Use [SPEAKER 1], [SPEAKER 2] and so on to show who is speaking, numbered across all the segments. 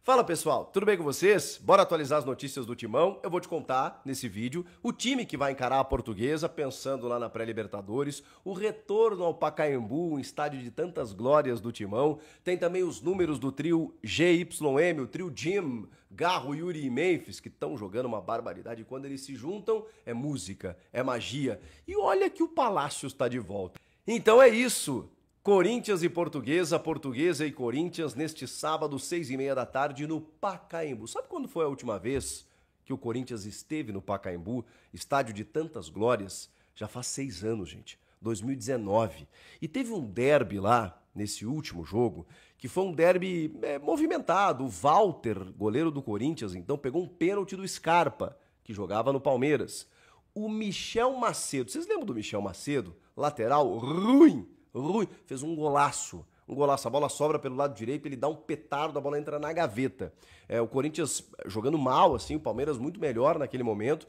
[SPEAKER 1] Fala pessoal, tudo bem com vocês? Bora atualizar as notícias do Timão. Eu vou te contar nesse vídeo o time que vai encarar a Portuguesa, pensando lá na pré-Libertadores, o retorno ao Pacaembu, um estádio de tantas glórias do Timão. Tem também os números do trio GYM, o trio Jim, Garro, Yuri e Memphis, que estão jogando uma barbaridade. Quando eles se juntam, é música, é magia. E olha que o Palácios está de volta. Então é isso. Corinthians e Portuguesa, Portuguesa e Corinthians neste sábado, 6h30 da tarde, no Pacaembu. Sabe quando foi a última vez que o Corinthians esteve no Pacaembu, estádio de tantas glórias? Já faz 6 anos, gente, 2019. E teve um derby lá, nesse último jogo, que foi um derby movimentado. O Walter, goleiro do Corinthians, então, pegou um pênalti do Scarpa, que jogava no Palmeiras. O Michel Macedo, vocês lembram do Michel Macedo? Lateral, ruim, fez um golaço, a bola sobra pelo lado direito, ele dá um petardo, a bola entra na gaveta. O Corinthians jogando mal, assim, o Palmeiras muito melhor naquele momento,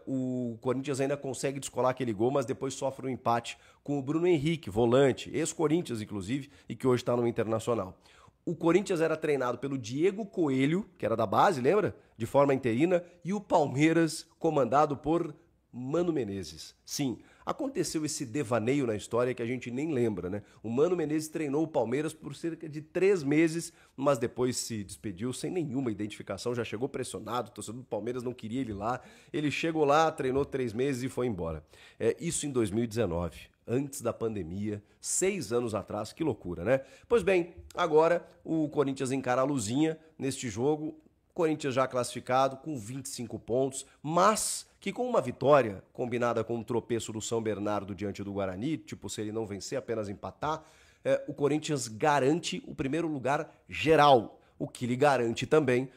[SPEAKER 1] o Corinthians ainda consegue descolar aquele gol, mas depois sofre um empate com o Bruno Henrique, volante, ex-Corinthians inclusive, e que hoje está no Internacional. O Corinthians era treinado pelo Diego Coelho, que era da base, lembra? De forma interina, e o Palmeiras comandado por Mano Menezes. Sim, aconteceu esse devaneio na história que a gente nem lembra, né? O Mano Menezes treinou o Palmeiras por cerca de 3 meses, mas depois se despediu sem nenhuma identificação, já chegou pressionado, o torcedor do Palmeiras não queria ele lá. Ele chegou lá, treinou 3 meses e foi embora. Isso em 2019, antes da pandemia, 6 anos atrás, que loucura, né? Pois bem, agora o Corinthians encara a luzinha neste jogo. Corinthians já classificado com 25 pontos, mas que com uma vitória combinada com um tropeço do São Bernardo diante do Guarani, tipo se ele não vencer, apenas empatar, o Corinthians garante o primeiro lugar geral, o que lhe garante também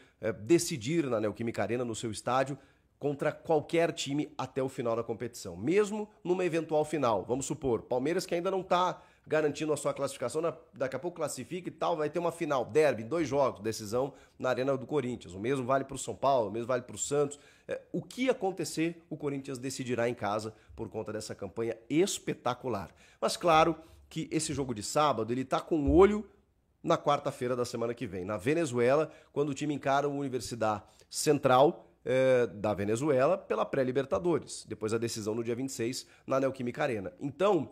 [SPEAKER 1] decidir na Neoquímica Arena, no seu estádio, contra qualquer time até o final da competição, mesmo numa eventual final. Vamos supor, Palmeiras que ainda não está garantindo a sua classificação, daqui a pouco classifica e tal, vai ter uma final, derby, 2 jogos, decisão na Arena do Corinthians. O mesmo vale para o São Paulo, o mesmo vale para o Santos. O que acontecer, o Corinthians decidirá em casa por conta dessa campanha espetacular. Mas claro que esse jogo de sábado, ele está com o olho na quarta-feira da semana que vem, na Venezuela, quando o time encara o Universidade Central da Venezuela pela pré-Libertadores, depois a decisão no dia 26 na Neoquímica Arena. Então,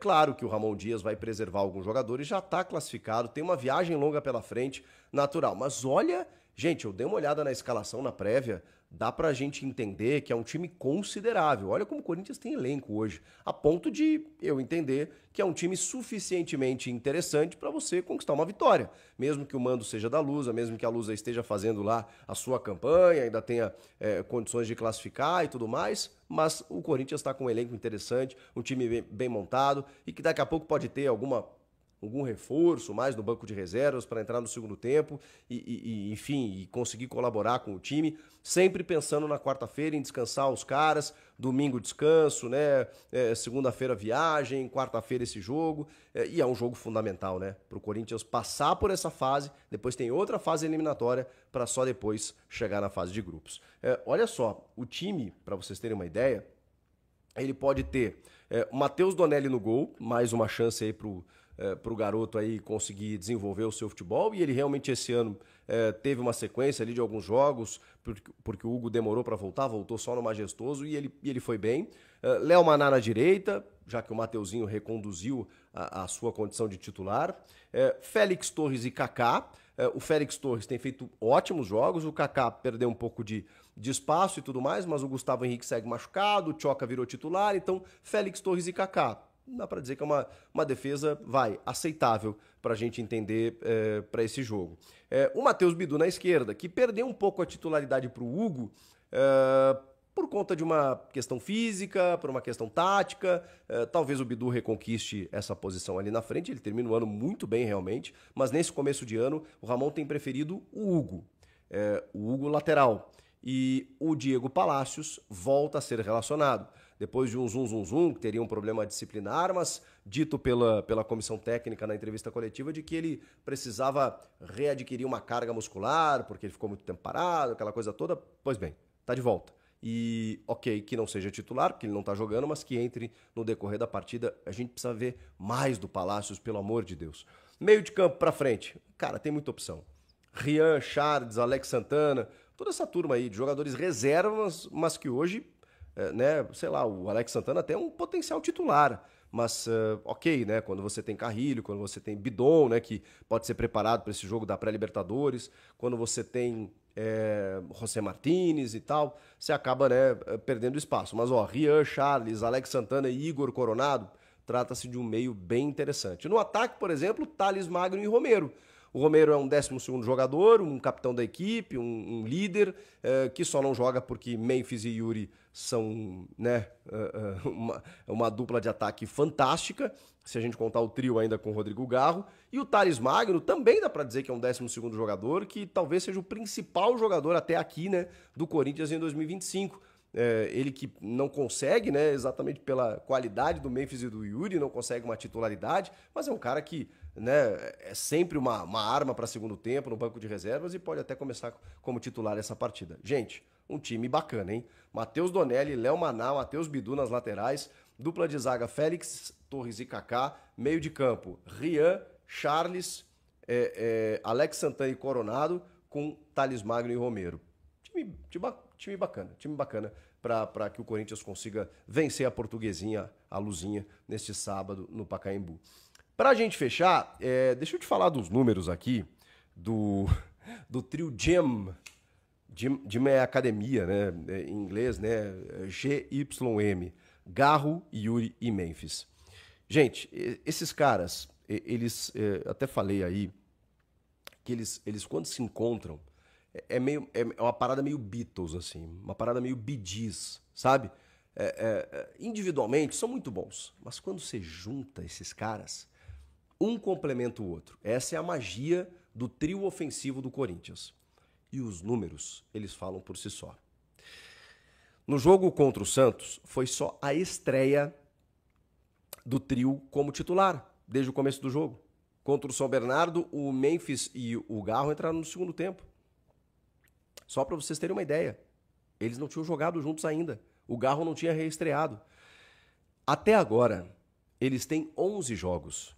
[SPEAKER 1] claro que o Ramon Dias vai preservar alguns jogadores, já está classificado, tem uma viagem longa pela frente, natural. Mas olha, gente, eu dei uma olhada na escalação na prévia, dá pra gente entender que é um time considerável. Olha como o Corinthians tem elenco hoje, a ponto de eu entender que é um time suficientemente interessante para você conquistar uma vitória. Mesmo que o mando seja da Lusa, mesmo que a Lusa esteja fazendo lá a sua campanha, ainda tenha condições de classificar e tudo mais, mas o Corinthians está com um elenco interessante, um time bem montado e que daqui a pouco pode ter algum reforço mais no banco de reservas para entrar no segundo tempo enfim, conseguir colaborar com o time, sempre pensando na quarta-feira em descansar os caras, domingo descanso, né? Segunda-feira viagem, quarta-feira esse jogo, e é um jogo fundamental, né? Para o Corinthians passar por essa fase, depois tem outra fase eliminatória para só depois chegar na fase de grupos. Olha só, o time, para vocês terem uma ideia, ele pode ter o Matheus Donelli no gol, mais uma chance aí pro garoto aí conseguir desenvolver o seu futebol, e ele realmente esse ano teve uma sequência ali de alguns jogos, porque o Hugo demorou para voltar, voltou só no Majestoso e ele foi bem. Léo Maná na direita, já que o Mateuzinho reconduziu a sua condição de titular. Félix Torres e Kaká. O Félix Torres tem feito ótimos jogos, o Kaká perdeu um pouco de espaço e tudo mais, mas o Gustavo Henrique segue machucado, o Tchoca virou titular, então Félix Torres e Kaká. Dá para dizer que é uma defesa, aceitável para a gente entender para esse jogo. O Matheus Bidu na esquerda, que perdeu um pouco a titularidade para o Hugo, por conta de uma questão física, por uma questão tática. Talvez o Bidu reconquiste essa posição ali na frente, ele termina o ano muito bem realmente, mas nesse começo de ano o Ramon tem preferido o Hugo lateral. E o Diego Palácios volta a ser relacionado. Depois de um zum, que teria um problema disciplinar, mas dito pela comissão técnica na entrevista coletiva de que ele precisava readquirir uma carga muscular, porque ele ficou muito tempo parado, aquela coisa toda. Pois bem, tá de volta. E ok, que não seja titular, porque ele não tá jogando, mas que entre no decorrer da partida. A gente precisa ver mais do Palácios, pelo amor de Deus. Meio de campo pra frente, cara, tem muita opção. Rian, Charles, Alex Santana, toda essa turma aí de jogadores reservas, mas que hoje, né, sei lá, o Alex Santana até é um potencial titular. Mas, ok, né? Quando você tem Carrilho, quando você tem Bidon, né? Que pode ser preparado para esse jogo da pré-Libertadores, quando você tem José Martínez e tal, você acaba, né, perdendo espaço. Mas, ó, Rian, Charles, Alex Santana e Igor Coronado, trata-se de um meio bem interessante. No ataque, por exemplo, Thales Magno e Romero. O Romero é um 12º jogador, um capitão da equipe, um líder, que só não joga porque Memphis e Yuri são, né, uma dupla de ataque fantástica, se a gente contar o trio ainda com o Rodrigo Garro. E o Thales Magno também dá para dizer que é um 12º jogador, que talvez seja o principal jogador até aqui, né, do Corinthians em 2025. Ele que não consegue, né, exatamente pela qualidade do Memphis e do Yuri, não consegue uma titularidade, mas é um cara que, né, é sempre uma arma para segundo tempo no banco de reservas e pode até começar como titular essa partida. Gente, um time bacana, hein? Matheus Donelli, Léo Maná, Matheus Bidu nas laterais, dupla de zaga Félix, Torres e Kaká, meio de campo Rian, Charles, Alex Santana e Coronado, com Thales Magno e Romero. Time bacana para que o Corinthians consiga vencer a Portuguesinha, a Luzinha, neste sábado no Pacaembu. Para a gente fechar, deixa eu te falar dos números aqui do trio Gym. Gym é academia, né? Em inglês, né? GYM. Garro, Yuri e Memphis. Gente, esses caras, eles, até falei aí, que eles quando se encontram, é uma parada meio Beatles, assim, uma parada meio Bee Gees, sabe? Individualmente são muito bons, mas quando você junta esses caras, um complementa o outro. Essa é a magia do trio ofensivo do Corinthians. E os números, eles falam por si só. No jogo contra o Santos, foi só a estreia do trio como titular, desde o começo do jogo. Contra o São Bernardo, o Memphis e o Garro entraram no segundo tempo. Só para vocês terem uma ideia. Eles não tinham jogado juntos ainda. O Garro não tinha reestreado. Até agora, eles têm 11 jogos.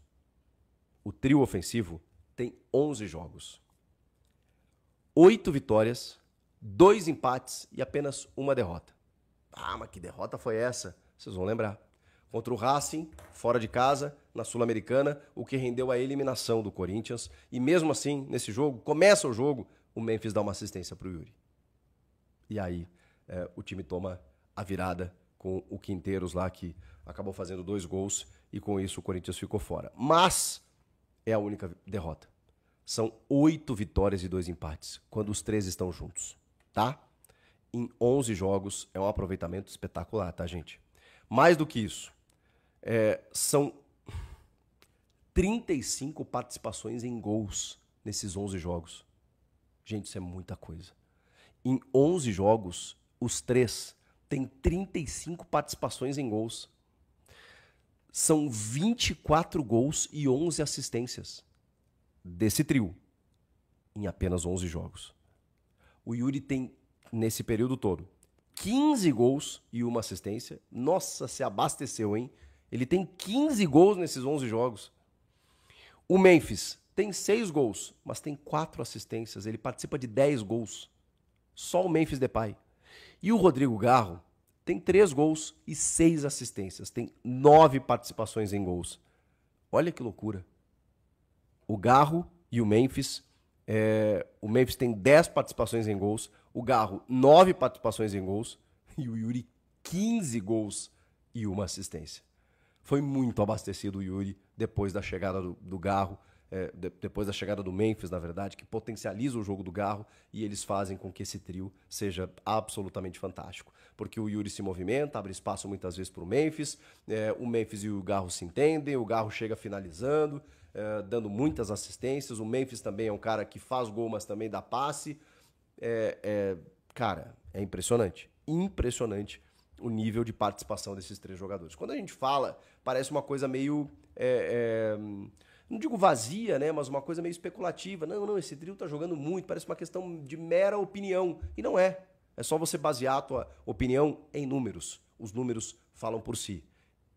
[SPEAKER 1] O trio ofensivo tem 11 jogos. 8 vitórias, 2 empates e apenas uma derrota. Ah, mas que derrota foi essa? Vocês vão lembrar. Contra o Racing, fora de casa, na Sul-Americana, o que rendeu a eliminação do Corinthians. E mesmo assim, nesse jogo, começa o jogo, o Memphis dá uma assistência para o Yuri. E aí, o time toma a virada com o Quinteiros lá, que acabou fazendo 2 gols, e com isso o Corinthians ficou fora. Mas é a única derrota. São 8 vitórias e 2 empates, quando os 3 estão juntos, tá? Em 11 jogos, é um aproveitamento espetacular, tá, gente? Mais do que isso, são 35 participações em gols nesses 11 jogos. Gente, isso é muita coisa. Em 11 jogos, os 3 têm 35 participações em gols. São 24 gols e 11 assistências desse trio em apenas 11 jogos. O Yuri tem, nesse período todo, 15 gols e uma assistência. Nossa, se abasteceu, hein? Ele tem 15 gols nesses 11 jogos. O Memphis tem 6 gols, mas tem 4 assistências. Ele participa de 10 gols. Só o Memphis Depay. E o Rodrigo Garro tem 3 gols e 6 assistências. Tem 9 participações em gols. Olha que loucura. O Garro e o Memphis tem 10 participações em gols, o Garro 9 participações em gols e o Yuri 15 gols e uma assistência. Foi muito abastecido o Yuri depois da chegada do Garro, depois da chegada do Memphis, na verdade, que potencializa o jogo do Garro e eles fazem com que esse trio seja absolutamente fantástico. Porque o Yuri se movimenta, abre espaço muitas vezes para o Memphis e o Garro se entendem, o Garro chega finalizando, dando muitas assistências. O Memphis também é um cara que faz gol, mas também dá passe. Cara, é impressionante. Impressionante o nível de participação desses 3 jogadores. Quando a gente fala, parece uma coisa meio... não digo vazia, né? Mas uma coisa meio especulativa. Não, esse trio tá jogando muito, parece uma questão de mera opinião. E não é. É só você basear a tua opinião em números. Os números falam por si.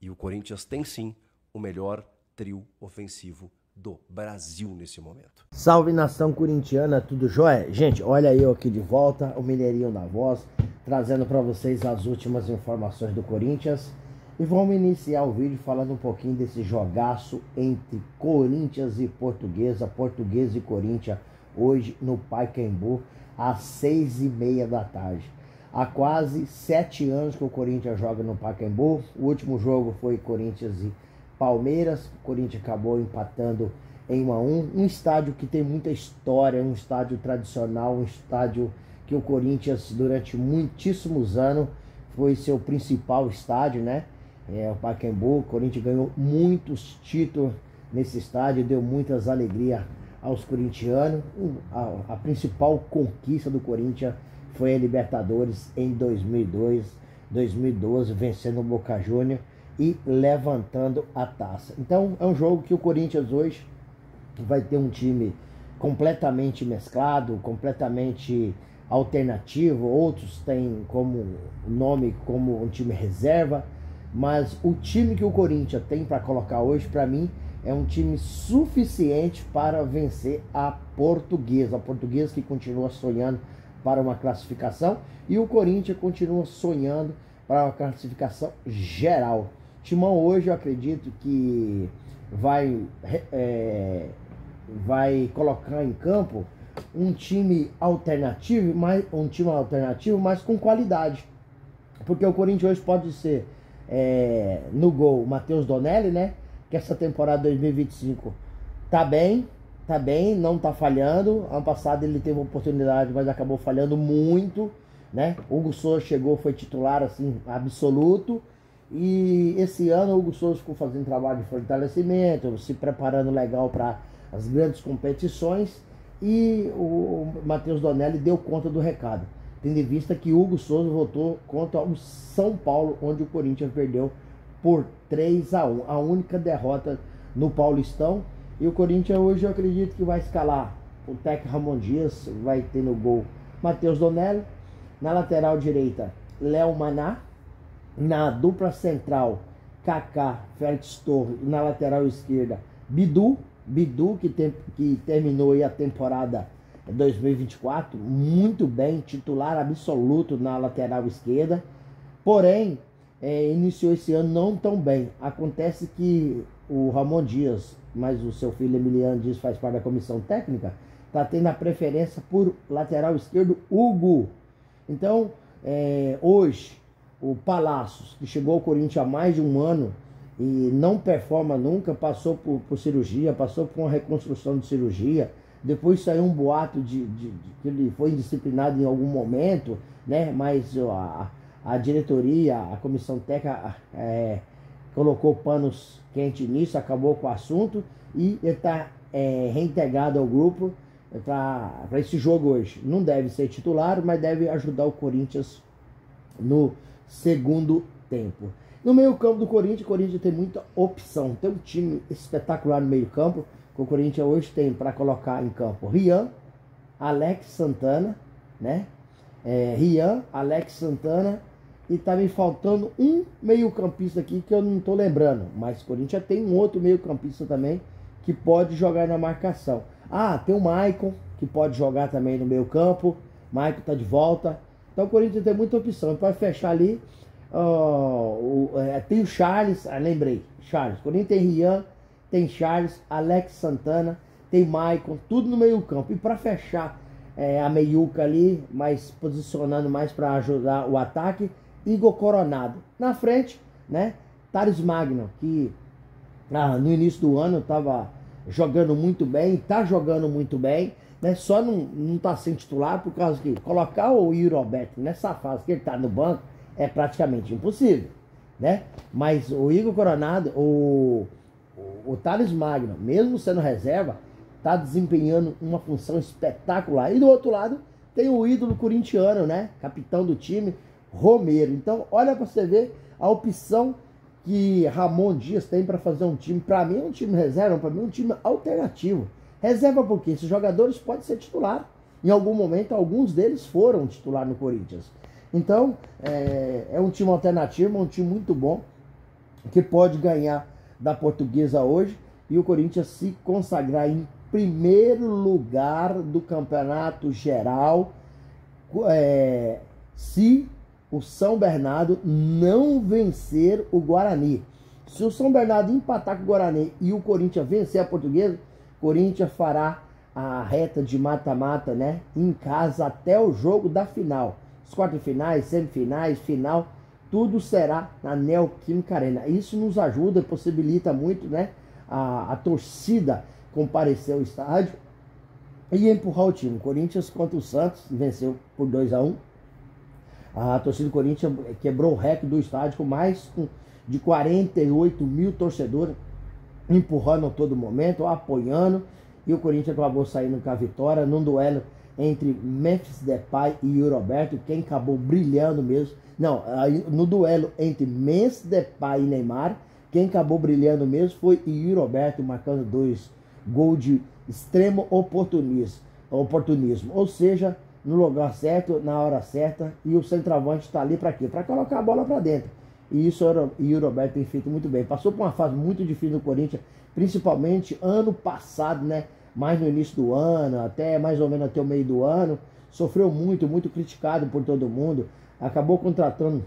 [SPEAKER 1] E o Corinthians tem sim o melhor trio ofensivo do Brasil nesse momento.
[SPEAKER 2] Salve nação corintiana, tudo jóia? Gente, olha eu aqui de volta, o Mineirinho na voz, trazendo para vocês as últimas informações do Corinthians. E vamos iniciar o vídeo falando um pouquinho desse jogaço entre Corinthians e Portuguesa, Portuguesa e Corinthians, hoje no Pacaembu, às 6h30 da tarde. Há quase 7 anos que o Corinthians joga no Pacaembu. O último jogo foi Corinthians e Palmeiras. O Corinthians acabou empatando em 1-1. Um estádio que tem muita história, um estádio tradicional, um estádio que o Corinthians durante muitíssimos anos foi seu principal estádio, né? O Pacaembu. O Corinthians ganhou muitos títulos nesse estádio, deu muitas alegrias aos corintianos. A principal conquista do Corinthians foi a Libertadores em 2012, vencendo o Boca Juniors e levantando a taça. Então é um jogo que o Corinthians hoje vai ter um time completamente mesclado, completamente alternativo. Outros têm como nome como um time reserva, mas o time que o Corinthians tem para colocar hoje, para mim, é um time suficiente para vencer a Portuguesa. A Portuguesa que continua sonhando para uma classificação e o Corinthians continua sonhando para uma classificação geral. Timão hoje eu acredito que vai colocar em campo um time alternativo, mas com qualidade, porque o Corinthians hoje pode ser no gol Matheus Donelli, né? Que essa temporada 2025 tá bem, não tá falhando. Ano passado ele teve oportunidade, mas acabou falhando muito, né? Hugo Souza chegou, foi titular assim, absoluto. E esse ano o Hugo Souza ficou fazendo trabalho de fortalecimento, se preparando legal para as grandes competições. E o Matheus Donelli deu conta do recado, tendo em vista que Hugo Souza voltou contra o São Paulo, onde o Corinthians perdeu por 3-1, a única derrota no Paulistão. E o Corinthians hoje eu acredito que vai escalar o técnico Ramon Dias, vai ter no gol Matheus Donelli, na lateral direita Léo Maná, na dupla central Kaká, Félix Torres, na lateral esquerda Bidu que terminou aí a temporada 2024 muito bem, titular absoluto na lateral esquerda, porém iniciou esse ano não tão bem. Acontece que o Ramon Dias, mas o seu filho Emiliano Dias faz parte da comissão técnica, está tendo a preferência por lateral esquerdo Hugo. Então hoje o Palácios, que chegou ao Corinthians há mais de um ano e não performa nunca, passou por cirurgia, passou por uma reconstrução de cirurgia, depois saiu um boato de que ele foi indisciplinado em algum momento, né? Mas a diretoria, a comissão técnica colocou panos quentes nisso, acabou com o assunto e ele está reintegrado ao grupo para esse jogo hoje. Não deve ser titular, mas deve ajudar o Corinthians no segundo tempo. No meio campo do Corinthians, o Corinthians tem muita opção, tem um time espetacular no meio campo, que o Corinthians hoje tem para colocar em campo Rian, Alex Santana, né? Rian, Alex Santana, e tá me faltando um meio campista aqui que eu não tô lembrando, mas o Corinthians tem um outro meio campista também que pode jogar na marcação. Tem o Maicon, que pode jogar também no meio campo. Maicon tá de volta. Então o Corinthians tem muita opção. Pode fechar ali. Tem o Charles, lembrei. Charles. O Corinthians tem Rian, tem Charles, Alex Santana, tem Maicon, tudo no meio campo. E para fechar a meiuca ali, mais posicionando mais para ajudar o ataque, Igor Coronado. Na frente, né? Thales Magno, que no início do ano estava jogando muito bem, tá jogando muito bem, né? Só não tá sem titular por causa que colocar o Yuri Alberto nessa fase que ele tá no banco é praticamente impossível, né? Mas o Igor Coronado, o Thales Magno, mesmo sendo reserva, tá desempenhando uma função espetacular. E do outro lado tem o ídolo corintiano, né? Capitão do time, Romero. Então olha para você ver a opção que Ramon Dias tem para fazer um time. Para mim é um time reserva, para mim é um time alternativo. Reserva porque esses jogadores podem ser titular. Em algum momento, alguns deles foram titular no Corinthians. Então, é um time alternativo, um time muito bom, que pode ganhar da Portuguesa hoje. e o Corinthians se consagrar em primeiro lugar do campeonato geral, se o São Bernardo não vencer o Guarani. Se o São Bernardo empatar com o Guarani e o Corinthians vencer a Portuguesa, o Corinthians fará a reta de mata-mata, né, em casa até o jogo da final. Os quartos finais, semifinais, final, tudo será na Neoquímica Arena. Isso nos ajuda, possibilita muito, né, a torcida comparecer ao estádio e empurrar o time. O Corinthians contra o Santos venceu por 2-1. A torcida do Corinthians quebrou o recorde do estádio com mais de 48 mil torcedores, empurrando a todo momento, apoiando. E o Corinthians acabou saindo com a vitória num duelo entre Memphis Depay e Yuri Alberto. Quem acabou brilhando mesmo, no duelo entre Memphis Depay e Neymar, quem acabou brilhando mesmo foi Yuri Alberto, marcando 2 gols de extremo oportunismo. Ou seja, no lugar certo, na hora certa, e o centroavante está ali para quê? Para colocar a bola para dentro. E isso o Yuri Alberto tem feito muito bem. Passou por uma fase muito difícil no Corinthians, principalmente ano passado, né? Mais no início do ano, até mais ou menos até o meio do ano. Sofreu muito criticado por todo mundo. Acabou contratando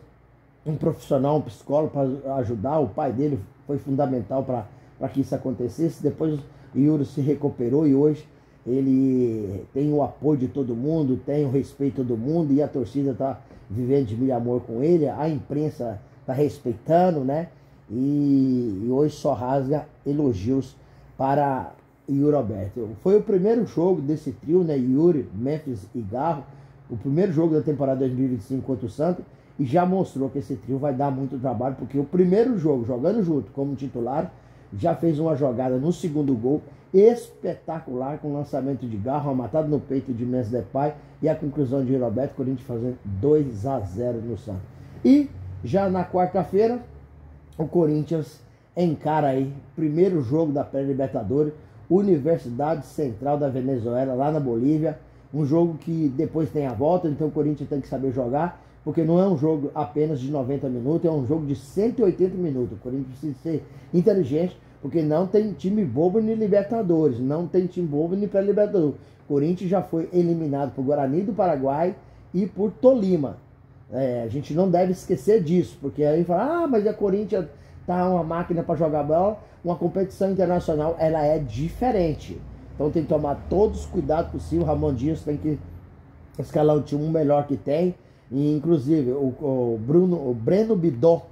[SPEAKER 2] um profissional, um psicólogo para ajudar. O pai dele foi fundamental para que isso acontecesse. Depois o Yuri se recuperou e hoje ele tem o apoio de todo mundo, tem o respeito de todo mundo, e a torcida está vivendo de mil amor com ele. A imprensa está respeitando, né? E hoje só rasga elogios para Yuri Alberto. Foi o primeiro jogo desse trio, né? Yuri, Memphis e Garro. O primeiro jogo da temporada 2025 contra o Santos. E já mostrou que esse trio vai dar muito trabalho, porque o primeiro jogo, jogando junto como titular, já fez uma jogada no segundo gol espetacular, com o lançamento de Garro, uma matada no peito de Memphis Depay e a conclusão de Yuri Alberto. Corinthians fazendo 2-0 no Santos. E já na quarta-feira, o Corinthians encara aí primeiro jogo da pré-libertadores, Universidade Central da Venezuela, lá na Bolívia. Um jogo que depois tem a volta, então o Corinthians tem que saber jogar, porque não é um jogo apenas de 90 minutos, é um jogo de 180 minutos. O Corinthians precisa ser inteligente, porque não tem time bobo nem Libertadores, não tem time bobo nem pré-libertadores. O Corinthians já foi eliminado por Guarani do Paraguai e por Tolima. A gente não deve esquecer disso, porque aí fala, mas a Corinthians tá uma máquina para jogar bola. Uma competição internacional, ela é diferente. Então tem que tomar todos os cuidados possíveis. O Ramon Dias tem que escalar o time melhor que tem. E inclusive o Breno Bidot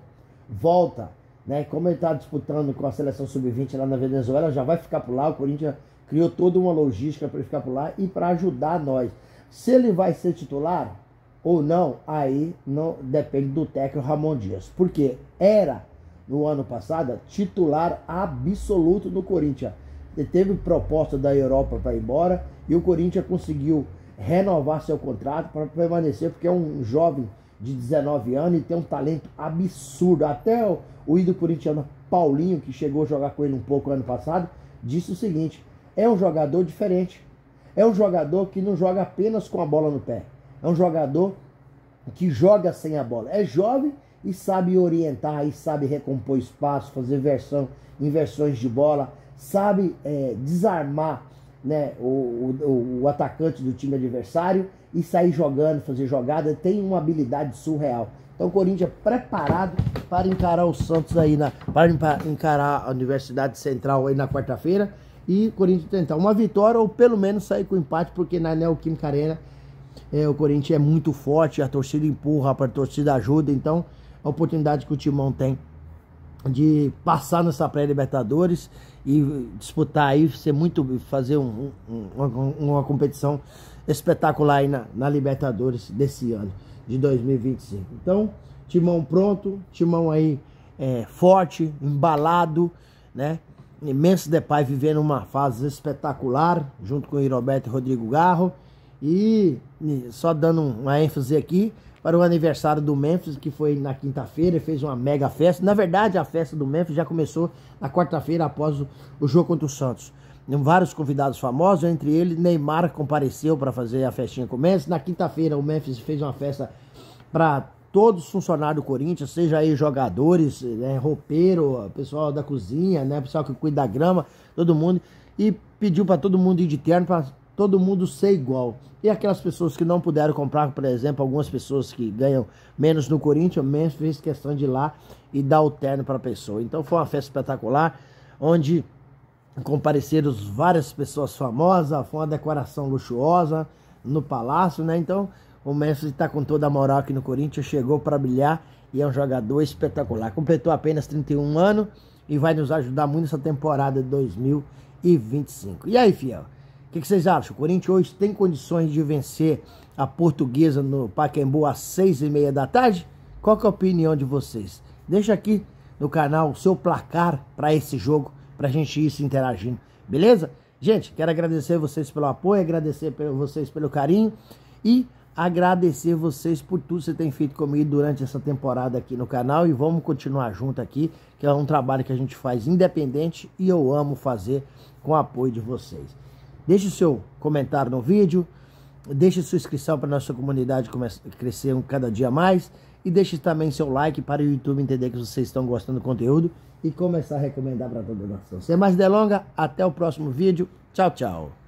[SPEAKER 2] volta, né? Como ele está disputando com a seleção sub-20 lá na Venezuela, já vai ficar por lá. O Corinthians criou toda uma logística para ele ficar por lá e para ajudar nós. Se ele vai ser titular ou não, aí não depende do técnico Ramon Dias, porque era no ano passado titular absoluto do Corinthians. Ele teve proposta da Europa para ir embora e o Corinthians conseguiu renovar seu contrato para permanecer, porque é um jovem de 19 anos e tem um talento absurdo. Até o ídolo corintiano Paulinho, que chegou a jogar com ele um pouco ano passado, disse o seguinte: é um jogador diferente, é um jogador que não joga apenas com a bola no pé, é um jogador que joga sem a bola, é jovem e sabe orientar, e sabe recompor espaço, fazer inversões de bola, sabe desarmar, né, o atacante do time adversário e sair jogando, fazer jogada. Tem uma habilidade surreal. Então o Corinthians preparado para encarar o Santos aí, para encarar a Universidade Central aí na quarta-feira, e o Corinthians tentar uma vitória ou pelo menos sair com empate, porque na Neoquímica Arena o Corinthians é muito forte, a torcida empurra, a torcida ajuda. Então a oportunidade que o Timão tem de passar nessa pré-libertadores e disputar aí, fazer uma competição espetacular aí na Libertadores desse ano de 2025. Então, Timão pronto, Timão aí forte, embalado, né? Memphis Depay vivendo uma fase espetacular, junto com o Roberto e Rodrigo Garro. E só dando uma ênfase aqui para o aniversário do Memphis, que foi na quinta-feira, fez uma mega festa. Na verdade, a festa do Memphis já começou na quarta-feira, após o jogo contra o Santos. Vários convidados famosos, entre eles Neymar compareceu para fazer a festinha com o Memphis. Na quinta-feira o Memphis fez uma festa para todos os funcionários do Corinthians, seja aí jogadores, né, roupeiro, pessoal da cozinha, né, pessoal que cuida da grama, todo mundo, e pediu para todo mundo ir de terno, para todo mundo ser igual. E aquelas pessoas que não puderam comprar, por exemplo, algumas pessoas que ganham menos no Corinthians, menos fez questão de ir lá e dar o terno para a pessoa. Então foi uma festa espetacular, onde compareceram várias pessoas famosas, foi uma decoração luxuosa no palácio, né? Então o Messi está com toda a moral aqui no Corinthians, chegou para brilhar e é um jogador espetacular. Completou apenas 31 anos e vai nos ajudar muito nessa temporada de 2025. E aí, fiel? O que vocês acham? O Corinthians hoje tem condições de vencer a Portuguesa no Pacaembu às 6h30 da tarde? Qual que é a opinião de vocês? Deixa aqui no canal o seu placar para esse jogo, para a gente ir se interagindo, beleza? Gente, quero agradecer vocês pelo apoio, agradecer vocês pelo carinho e agradecer vocês por tudo que você tem feito comigo durante essa temporada aqui no canal, e vamos continuar junto aqui, que é um trabalho que a gente faz independente e eu amo fazer com o apoio de vocês. Deixe o seu comentário no vídeo, deixe sua inscrição para a nossa comunidade crescer cada dia mais, e deixe também seu like para o YouTube entender que vocês estão gostando do conteúdo e começar a recomendar para toda a nação. Sem mais delongas, até o próximo vídeo. Tchau, tchau.